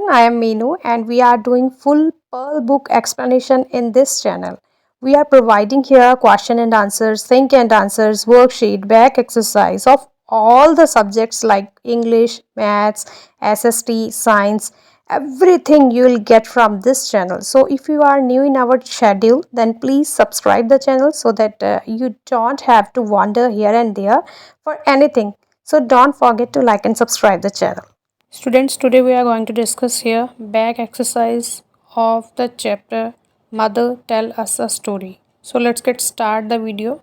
everyone, I am Meenu and we are doing full Pearl book explanation in this channel. We are providing here question and answers, think and answers, worksheet, back exercise of all the subjects like English, Maths, SST, Science, everything you will get from this channel. So if you are new in our schedule, then please subscribe the channel so that you don't have to wander here and there for anything. So don't forget to like and subscribe the channel. Students, today we are going to discuss here back exercise of the chapter Mother Tell Us a Story. So let's get start the video.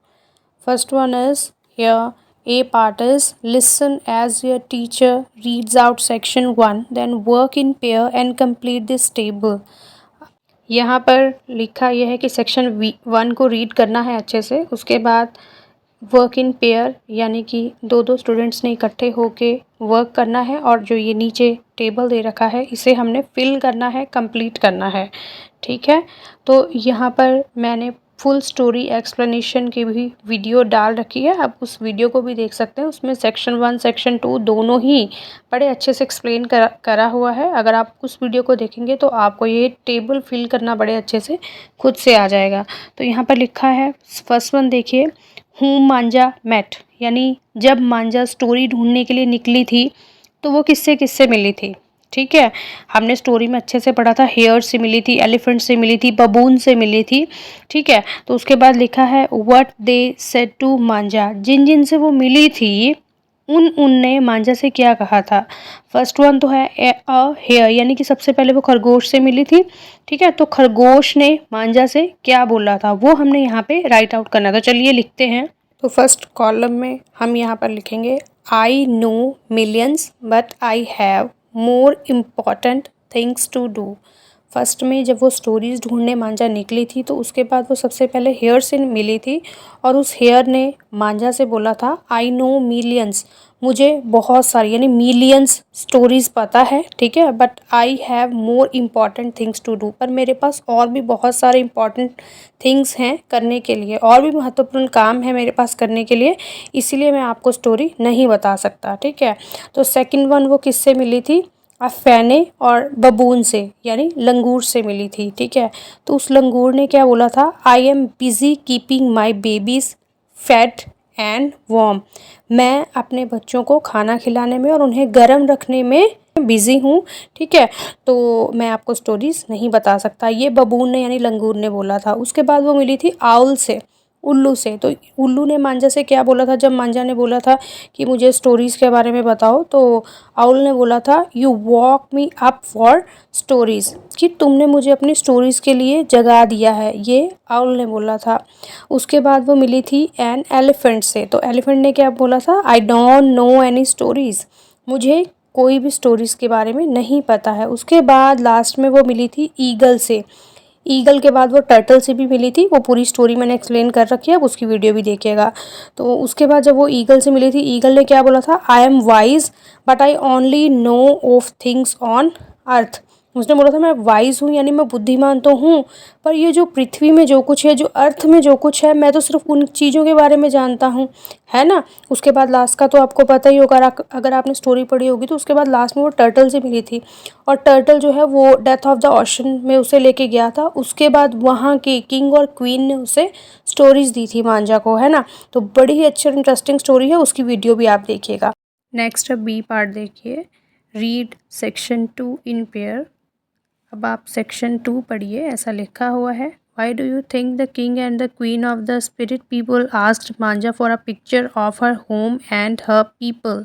First one is here A part is listen as your teacher reads out section 1, then work in pair and complete this table. यहाँ पर लिखा यह है कि section 1 को read करना है अच्छे से, उसके बाद वर्क इन पेयर यानी कि दो दो स्टूडेंट्स ने इकट्ठे होके वर्क करना है और जो ये नीचे टेबल दे रखा है इसे हमने फिल करना है, कंप्लीट करना है। ठीक है, तो यहाँ पर मैंने फुल स्टोरी एक्सप्लेनेशन की भी वीडियो डाल रखी है, आप उस वीडियो को भी देख सकते हैं। उसमें सेक्शन 1 सेक्शन 2 दोनों ही बड़े अच्छे से एक्सप्लेन करा हुआ है। अगर आप उस वीडियो को देखेंगे तो आपको ये टेबल फिल करना बड़े अच्छे से खुद से आ जाएगा। तो यहाँ पर लिखा है फर्स्ट वन देखिए, हूम मांझा मेट, यानी जब मांझा स्टोरी ढूंढने के लिए निकली थी तो वो किससे किससे मिली थी। ठीक है, हमने स्टोरी में अच्छे से पढ़ा था, हेयर से मिली थी, एलिफेंट से मिली थी, बबून से मिली थी। ठीक है, तो उसके बाद लिखा है व्हाट दे सेड टू मांझा, जिन जिन से वो मिली थी उनने मांझा से क्या कहा था। फर्स्ट वन तो है अ हेयर, यानी कि सबसे पहले वो खरगोश से मिली थी। ठीक है, तो खरगोश ने मांझा से क्या बोला था वो हमने यहाँ पे राइट आउट करना था। चलिए लिखते हैं। तो फर्स्ट कॉलम में हम यहाँ पर लिखेंगे I know millions but I have more important things to do. First में जब वो स्टोरीज ढूंढने मांझा निकली थी तो उसके बाद वो सबसे पहले हेयर से मिली थी और उस हेयर ने मांझा से बोला था आई नो मिलियंस, मुझे बहुत सारी यानी मिलियंस स्टोरीज पता है। ठीक है, but I have more important things to do, पर मेरे पास और भी बहुत सारे इम्पॉर्टेंट थिंग्स हैं करने के लिए, और भी महत्वपूर्ण काम है मेरे पास करने के लिए, इसीलिए मैं आपको स्टोरी नहीं बता सकता। ठीक है, तो सेकंड वन वो किससे मिली थी, फैने और बबून से यानी लंगूर से मिली थी। ठीक है, तो उस लंगूर ने क्या बोला था, I am busy keeping my babies fed and warm, मैं अपने बच्चों को खाना खिलाने में और उन्हें गर्म रखने में बिजी हूँ। ठीक है, तो मैं आपको स्टोरीज नहीं बता सकता, ये बबून ने यानी लंगूर ने बोला था। उसके बाद वो मिली थी आउल से, उल्लू से, तो उल्लू ने मांझा से क्या बोला था, जब मांझा ने बोला था कि मुझे स्टोरीज़ के बारे में बताओ, तो आउल ने बोला था you walk me up for stories, कि तुमने मुझे अपनी स्टोरीज़ के लिए जगा दिया है, ये आउल ने बोला था। उसके बाद वो मिली थी एन एलिफेंट से, तो एलिफेंट ने क्या बोला था, I don't know any stories, मुझे कोई भी स्टोरीज़ के बारे में नहीं पता है। उसके बाद लास्ट में वो मिली थी ईगल से, ईगल के बाद वो टर्टल से भी मिली थी, वो पूरी स्टोरी मैंने एक्सप्लेन कर रखी है, उसकी वीडियो भी देखिएगा। तो उसके बाद जब वो ईगल से मिली थी, ईगल ने क्या बोला था, I am wise but I only know of things on earth, उसने बोला था मैं वाइज हूँ यानी मैं बुद्धिमान तो हूँ, पर ये जो पृथ्वी में जो कुछ है, जो अर्थ में जो कुछ है, मैं तो सिर्फ उन चीज़ों के बारे में जानता हूँ, है ना। उसके बाद लास्ट का तो आपको पता ही होगा, अगर आपने स्टोरी पढ़ी होगी, तो उसके बाद लास्ट में वो टर्टल से मिली थी और टर्टल जो है वो डेथ ऑफ द ओशन में उसे लेके गया था। उसके बाद वहाँ के किंग और क्वीन ने उसे स्टोरीज दी थी मांझा को, है ना। तो बड़ी ही अच्छी इंटरेस्टिंग स्टोरी है, उसकी वीडियो भी आप देखिएगा। नेक्स्ट बी पार्ट देखिए, रीड सेक्शन 2 इन पेयर। अब आप सेक्शन 2 पढ़िए, ऐसा लिखा हुआ है, why do you think the king and the queen of the spirit people asked Manja for a picture of her home and her people,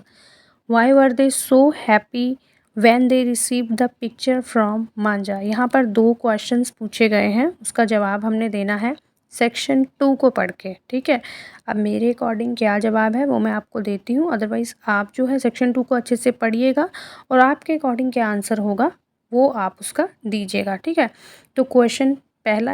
why were they so happy when they receive the picture from Manja. यहाँ पर 2 questions पूछे गए हैं, उसका जवाब हमने देना है सेक्शन 2 को पढ़ के। ठीक है, अब मेरे अकॉर्डिंग क्या जवाब है वो मैं आपको देती हूँ, अदरवाइज़ आप जो है सेक्शन 2 को अच्छे से पढ़िएगा और आपके अकॉर्डिंग क्या आंसर होगा वो आप उसका दीजिएगा। ठीक है, तो क्वेश्चन पहला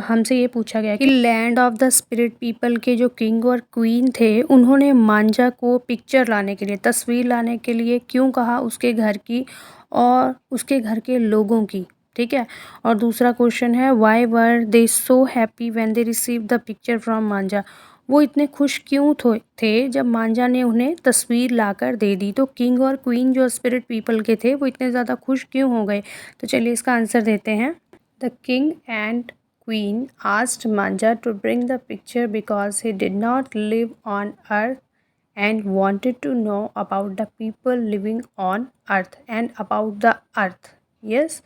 हमसे ये पूछा गया कि land of the spirit people के जो किंग और क्वीन थे, उन्होंने मांझा को पिक्चर लाने के लिए, तस्वीर लाने के लिए क्यों कहा, उसके घर की और उसके घर के लोगों की। ठीक है, और दूसरा क्वेश्चन है why were they so happy when they receive the picture from Manja, वो इतने खुश क्यों थे जब मांझा ने उन्हें तस्वीर लाकर दे दी। तो किंग और क्वीन जो स्पिरिट पीपल के थे वो इतने ज़्यादा खुश क्यों हो गए। तो चलिए इसका आंसर देते हैं। The king and queen asked Manja to bring the picture because he did not live on earth and wanted to know about the people living on earth and about the earth. Yes,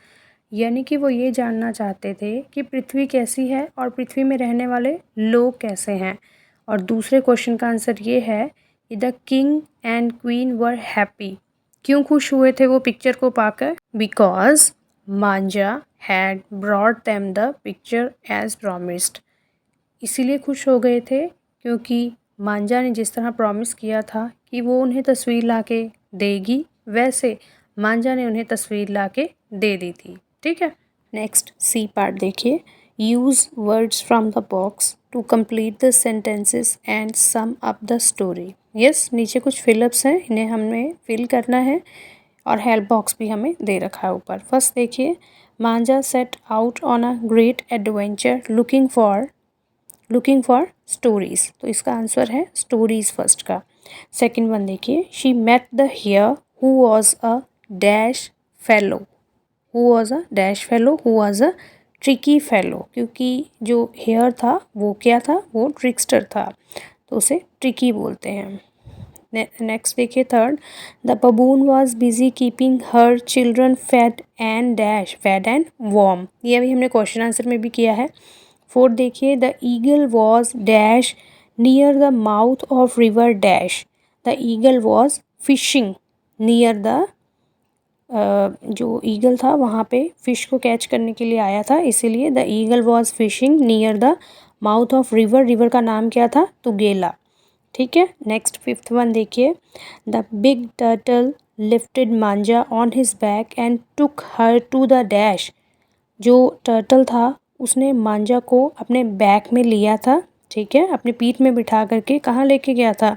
यानी कि वो ये जानना चाहते थे कि पृथ्वी कैसी है और पृथ्वी में रहने वाले लोग कैसे हैं। और दूसरे क्वेश्चन का आंसर ये है कि the king and queen were happy. क्यों खुश हुए थे वो पिक्चर को पाकर? Because Manja had brought them the picture as promised. इसीलिए खुश हो गए थे क्योंकि मांजा ने जिस तरह प्रॉमिस किया था कि वो उन्हें तस्वीर लाके देगी, वैसे मांजा ने उन्हें तस्वीर लाके दे दी थी। ठीक है, नेक्स्ट सी पार्ट देखिए। Use words from the box to complete the sentences and sum up the story. Yes, नीचे कुछ फिलअप्स हैं, इन्हें हमें फिल करना है और हेल्प बॉक्स भी हमें दे रखा है ऊपर। फर्स्ट देखिए, Manja set out on a great adventure looking for stories. तो इसका आंसर है स्टोरीज फर्स्ट का। सेकंड वन देखिए, she met the hare who was a dash fellow. Who was a dash fellow, who was a tricky fellow, क्योंकि जो hair था वो क्या था, वो ट्रिक्स्टर था, तो उसे ट्रिकी बोलते हैं। नेक्स्ट देखिए third, the baboon was busy keeping her children fed and dash, fed and warm. ये अभी हमने क्वेश्चन आंसर में भी किया है। फोर्थ देखिए, the eagle was dash near the mouth of river dash. The eagle was fishing near the, जो eagle था वहाँ पे फिश को कैच करने के लिए आया था, इसीलिए the eagle was fishing near the mouth of river. River का नाम क्या था? तुगेला। ठीक है, नेक्स्ट फिफ्थ वन देखिए, the big turtle lifted Manja on his back and took her to the dash. जो टर्टल था उसने मांजा को अपने बैक में लिया था, ठीक है, अपनी पीठ में बिठा करके कहाँ लेके गया था?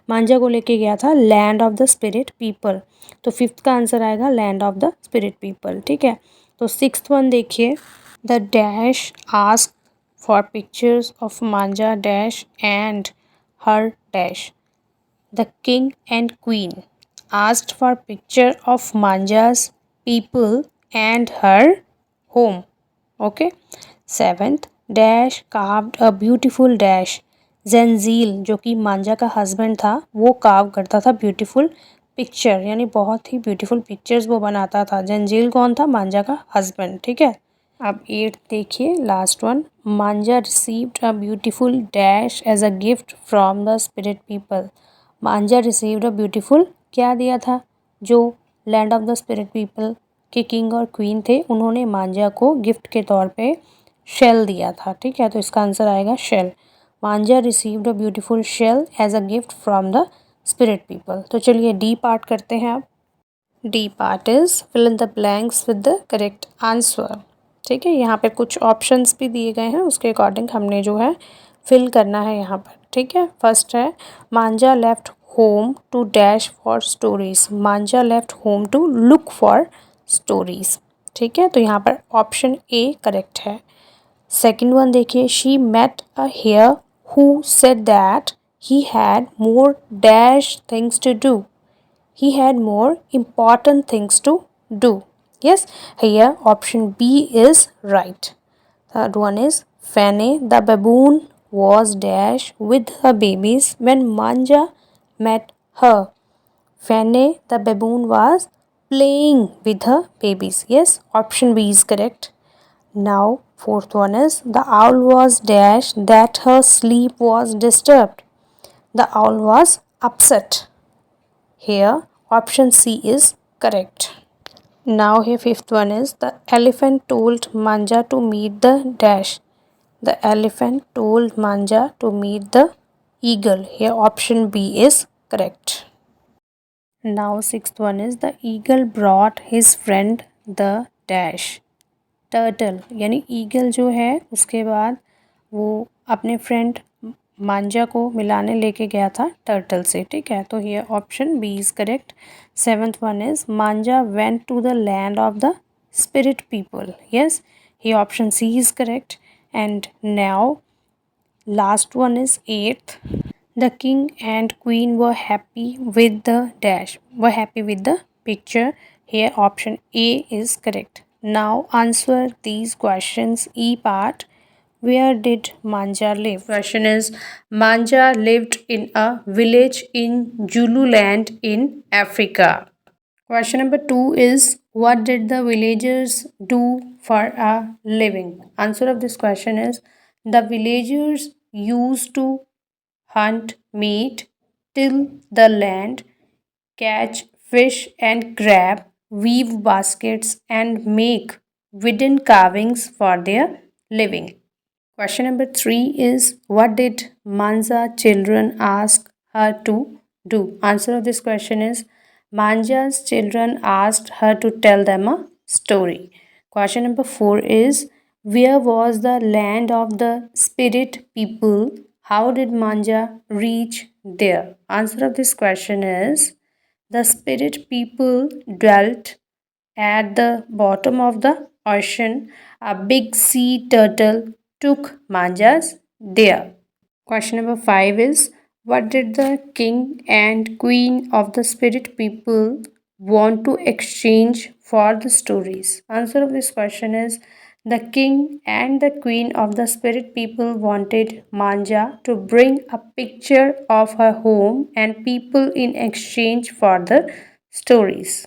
मांजा को लेके गया था land of the spirit people. तो फिफ्थ का आंसर आएगा land of the spirit people. ठीक है, तो सिक्स्थ वन देखिए, the dash ask for pictures of Manja dash and her dash. The king and queen asked for picture of Manja's people and her home. Okay. Seventh, dash carved a beautiful dash. जेंजील जो कि मांजा का husband था वो curve करता था beautiful picture, यानी बहुत ही ब्यूटीफुल पिक्चर्स वो बनाता था। जेंजील कौन था? मांजा का हस्बैंड। ठीक है, अब एट्थ देखिए, last one, Manja received a beautiful dash as a gift from the spirit people. Manja received a beautiful, क्या दिया था? जो land of the spirit people के किंग और क्वीन थे उन्होंने मांजा को गिफ्ट के तौर पे शेल दिया था। ठीक है, तो इसका आंसर आएगा shell. Manja received a beautiful shell as a gift from the spirit people. तो चलिए डी पार्ट करते हैं अब। D part is fill in the blanks with the correct answer. ठीक है, यहाँ पे कुछ ऑप्शंस भी दिए गए हैं, उसके अकॉर्डिंग हमने जो है फिल करना है यहाँ पर। ठीक है, फर्स्ट है Manja left home to dash for stories. Manja left home to look for stories. ठीक है, तो यहाँ पर ऑप्शन ए करेक्ट है। सेकेंड वन देखिए, she met a hare who said that he had more dash things to do. He had more important things to do. Yes, here option B is right. Third one is Fanny the baboon was dash with her babies when Manja met her. Fanny the baboon was playing with her babies. Yes, option B is correct. Now fourth one is the owl was dash that her sleep was disturbed. The owl was upset. Here option C is correct. Now here fifth one is the elephant told Manja to meet the dash. The elephant told Manja to meet the eagle. Here option B is correct. Now sixth one is the eagle brought his friend the dash. Turtle, यानी eagle जो है उसके बाद वो अपने friend मांजा को मिलाने लेके गया था टर्टल से। ठीक है, तो ये option B is correct. Seventh one is Manja went to the land of the spirit people. Yes, ये option C is correct. And now Last one is eighth. The king and queen were happy with the dash. Were happy with the picture. Here option A is correct. Now answer these questions. E part. Where did Manja live? Question is Manja lived in a village in Zululand in Africa. Question number 2 is what did the villagers do for a living? Answer of this question is the villagers used to hunt meat, till the land, catch fish and crab, weave baskets, and make wooden carvings for their living. Question number 3 is what did Manza children ask her to do? Answer of this question is Manja's children asked her to tell them a story. Question number 4 is where was the land of the spirit people? How did Manja reach there? Answer of this question is the spirit people dwelt at the bottom of the ocean. A big sea turtle took Manjas there. Question number 5 is what did the king and queen of the spirit people want to exchange for the stories? Answer of this question is the king and the queen of the spirit people wanted Manja to bring a picture of her home and people in exchange for the stories.